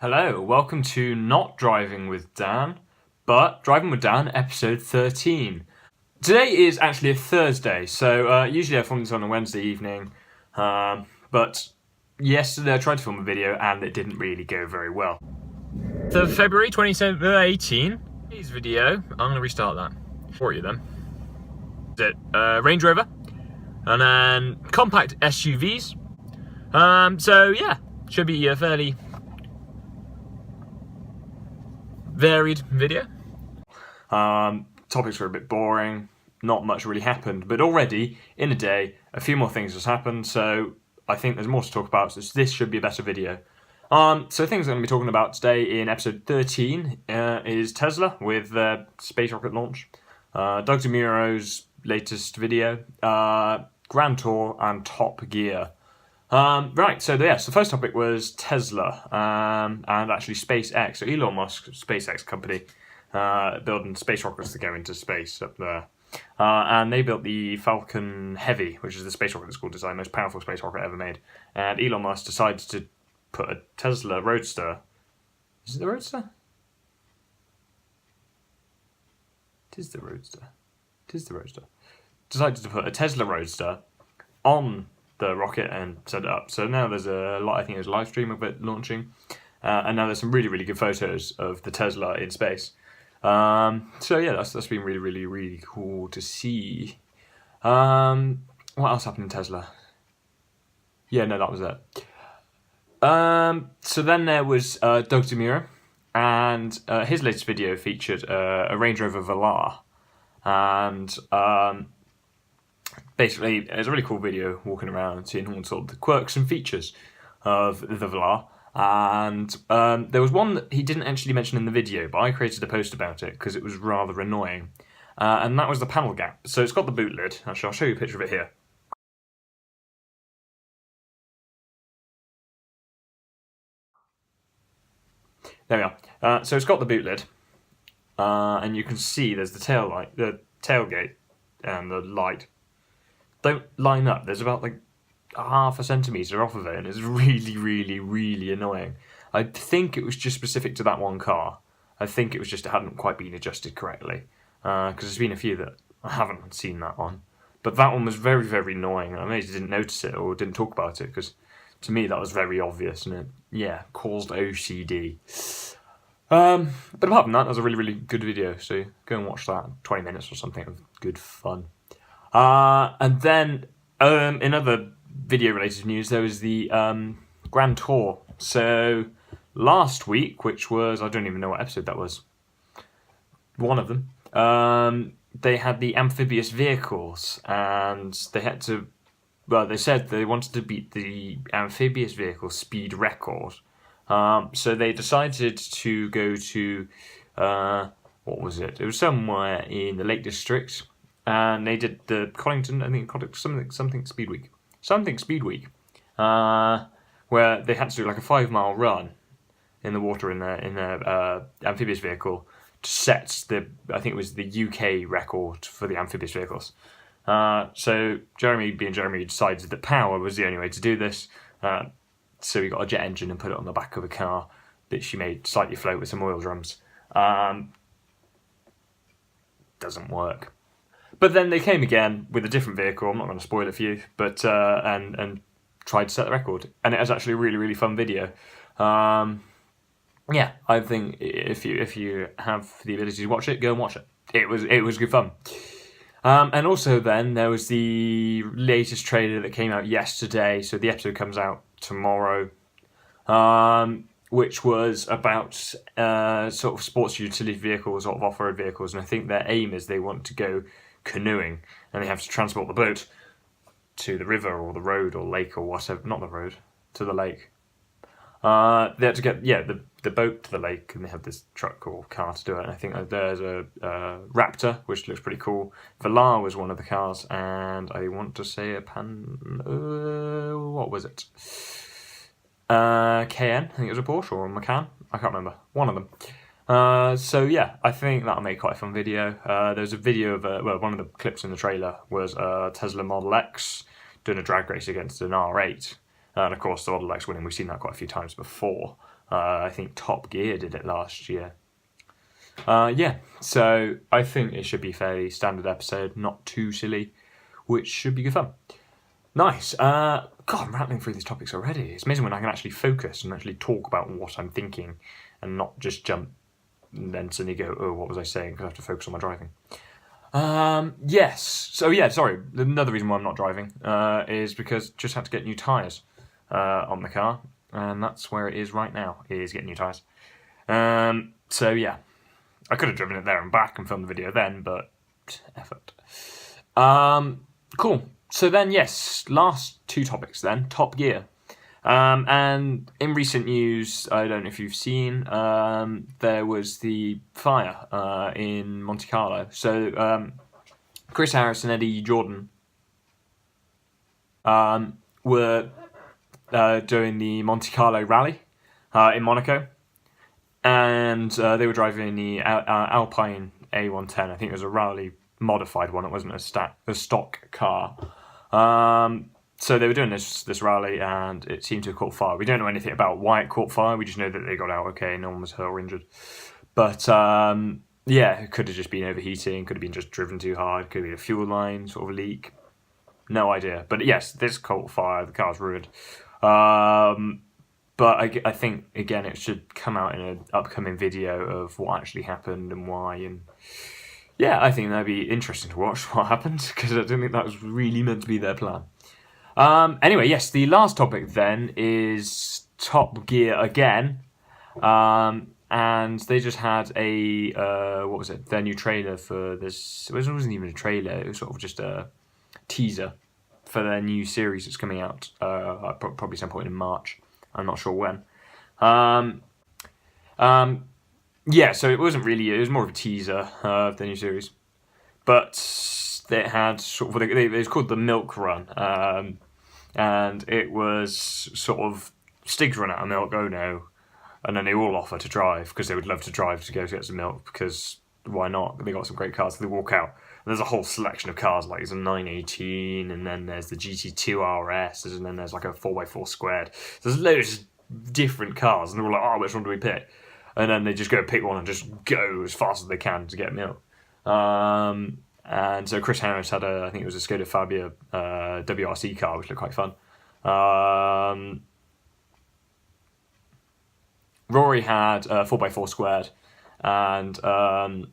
Hello, welcome to Not Driving with Dan, but Driving with Dan, episode 13. Today is actually a Thursday, so usually I film this on a Wednesday evening, but yesterday I tried to film a video and it didn't really go very well. So February 2018, today's video, I'm going to restart that for you then. Is it Range Rover, and then compact SUVs. So yeah, should be a fairly varied video. Topics were a bit boring, not much really happened, but already in a day a few more things has happened, so I think there's more to talk about, so this should be a better video. So things I'm going to be talking about today in episode 13 is Tesla with their space rocket launch, Doug DeMuro's latest video, Grand Tour and Top Gear. Right, so yes, the first topic was Tesla and actually SpaceX, so Elon Musk's SpaceX company, building space rockets to go into space up there. And they built the Falcon Heavy, which is the space rocket that's called design, most powerful space rocket ever made. And Elon Musk decided to put a Tesla Roadster. Is it the Roadster? It is the Roadster. It is the Roadster. Decided to put a Tesla Roadster on the rocket and set it up. So now there's a lot, I think there's a live stream of it launching. And now there's some really, really good photos of the Tesla in space. So yeah, that's been really, really, really cool to see. What else happened in Tesla? Yeah, no, that was it. So then there was Doug DeMuro, and his latest video featured a Range Rover Velar. And basically, it's a really cool video walking around and seeing all sort of the quirks and features of the Velar. And there was one that he didn't actually mention in the video, but I created a post about it because it was rather annoying. And that was the panel gap. So it's got the boot lid. Actually, I'll show you a picture of it here. There we are. So it's got the boot lid. And you can see there's the tail light, the tailgate, and the light don't line up. There's about like half a centimetre off of it, and it's really, really, really annoying. I think it was just specific to that one car. I think it was just it hadn't quite been adjusted correctly, because there's been a few that I haven't seen that on. But that one was very, very annoying. I maybe didn't notice it or didn't talk about it, because to me that was very obvious, and it, yeah, caused OCD. But apart from that was a really, really good video, so go and watch that, 20 minutes or something of good fun. And then in other video-related news, there was the Grand Tour. So last week, which was, I don't even know what episode that was, one of them, they had the amphibious vehicles, and they had to, well, they said they wanted to beat the amphibious vehicle speed record. So they decided to go to, what was it? It was somewhere in the Lake District, and they did the Collington, I think, something Speed Week. Something Speed Week, where they had to do like a 5-mile run in the water in their amphibious vehicle to set the, I think it was the UK record for the amphibious vehicles. So Jeremy, being Jeremy, decided that power was the only way to do this. So he got a jet engine and put it on the back of a car that she made slightly float with some oil drums. Doesn't work. But then they came again with a different vehicle. I'm not going to spoil it for you, but and tried to set the record, and it was actually a really, really fun video. Yeah, I think if you have the ability to watch it, go and watch it. It was good fun. And also then there was the latest trailer that came out yesterday. So the episode comes out tomorrow, which was about sort of sports utility vehicles, sort of off-road vehicles, and I think their aim is they want to go canoeing, and they have to transport the boat to the river or the road or lake or whatever, not the road, to the lake. They had to get, the boat to the lake, and they have this truck or car to do it, and I think there's a Raptor, which looks pretty cool. Velar was one of the cars, and I want to say a what was it? KN, I think it was a Porsche or a Macan, I can't remember, one of them. So yeah, I think that'll make quite a fun video. There's a video of, one of the clips in the trailer was a Tesla Model X doing a drag race against an R8. And of course the Model X winning, we've seen that quite a few times before. I think Top Gear did it last year. Yeah, so I think it should be a fairly standard episode, not too silly, which should be good fun. Nice. God, I'm rattling through these topics already. It's amazing when I can actually focus and actually talk about what I'm thinking and not just jump and then suddenly go, oh, what was I saying? Because I have to focus on my driving. Yes. So, yeah, sorry. Another reason why I'm not driving is because just had to get new tyres on the car. And that's where it is right now, is getting new tyres. So, yeah. I could have driven it there and back and filmed the video then, but effort. Cool. So then, yes, last two topics then. Top Gear. And in recent news, I don't know if you've seen, there was the fire in Monte Carlo. So Chris Harris and Eddie Jordan were doing the Monte Carlo rally in Monaco. And they were driving the Alpine A110. I think it was a rally modified one. It wasn't a stock car. So they were doing this rally, and it seemed to have caught fire. We don't know anything about why it caught fire. We just know that they got out okay. No one was hurt or injured. But yeah, it could have just been overheating. Could have been just driven too hard. Could have been a fuel line sort of leak. No idea. But yes, this caught fire. The car's ruined. But I think, again, it should come out in an upcoming video of what actually happened and why. And yeah, I think that'd be interesting to watch what happened, because I don't think that was really meant to be their plan. Anyway, yes, the last topic then is Top Gear again. And they just had what was it? Their new trailer for this. It wasn't even a trailer, it was sort of just a teaser for their new series that's coming out probably some point in March. I'm not sure when. Yeah, so it wasn't really. It was more of a teaser of the new series, but it had sort of. It was called the Milk Run, and it was sort of Stig's run out of milk. Oh no! And then they all offer to drive because they would love to drive to go get some milk, because why not? They got some great cars. So they walk out. And there's a whole selection of cars, like there's a 918, and then there's the GT2 RS, and then there's like a 4x4 squared. So there's loads of different cars, and they're all like, oh, which one do we pick? And then they just go pick one and just go as fast as they can to get milk. And so Chris Harris had I think it was a Skoda Fabia WRC car, which looked quite fun. Rory had a 4x4 squared, and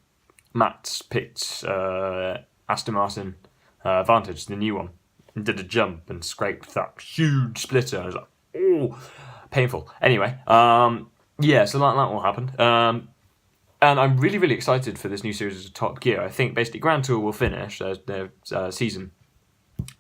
Matt picked Aston Martin Vantage, the new one, and did a jump and scraped that huge splitter. I was like, oh, painful. Anyway, yeah, so that all happened. And I'm really, really excited for this new series of Top Gear. I think basically Grand Tour will finish their season,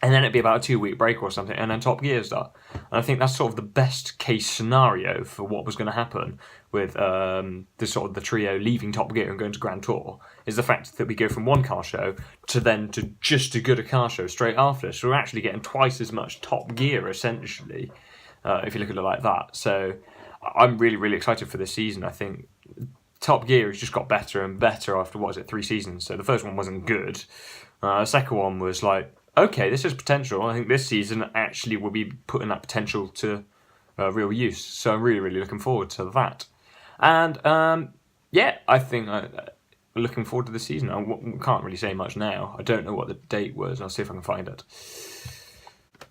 and then it'd be about a 2-week break or something, and then Top Gear start. And I think that's sort of the best case scenario for what was going to happen with the trio leaving Top Gear and going to Grand Tour, is the fact that we go from one car show to just as good a car show straight after. So we're actually getting twice as much Top Gear, essentially, if you look at it like that. So I'm really, really excited for this season. I think Top Gear has just got better and better after, 3 seasons. So the first one wasn't good. The second one was like, okay, this has potential. I think this season actually will be putting that potential to real use. So I'm really, really looking forward to that. And yeah, I think looking forward to the season. I can't really say much now. I don't know what the date was. I'll see if I can find it.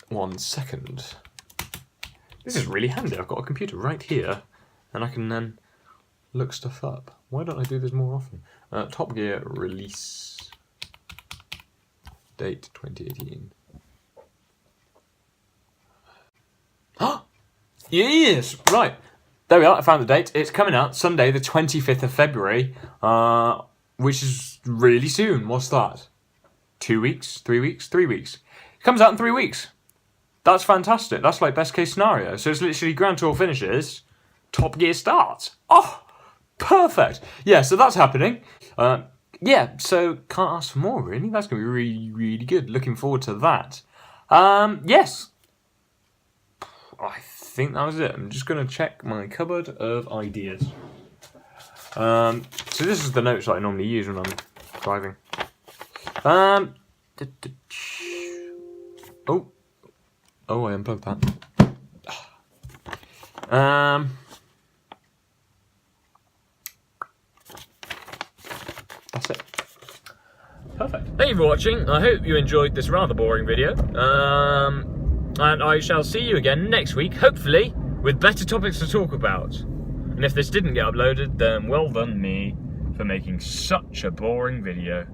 1 second. This is really handy. I've got a computer right here, and I can then look stuff up. Why don't I do this more often? Top Gear release date 2018. Yes, right. There we are. I found the date. It's coming out Sunday, the 25th of February, which is really soon. What's that? 2 weeks? 3 weeks? 3 weeks. It comes out in 3 weeks. That's fantastic. That's like best case scenario. So it's literally Grand Tour finishes, Top Gear starts. Oh, perfect. Yeah, so that's happening. Yeah, so can't ask for more, really. That's going to be really, really good. Looking forward to that. Yes. I think that was it. I'm just going to check my cupboard of ideas. So this is the notes that I normally use when I'm driving. Oh, I unplugged that. that's it. Perfect. Thank you for watching. I hope you enjoyed this rather boring video. And I shall see you again next week, hopefully, with better topics to talk about. And if this didn't get uploaded, then well done me for making such a boring video.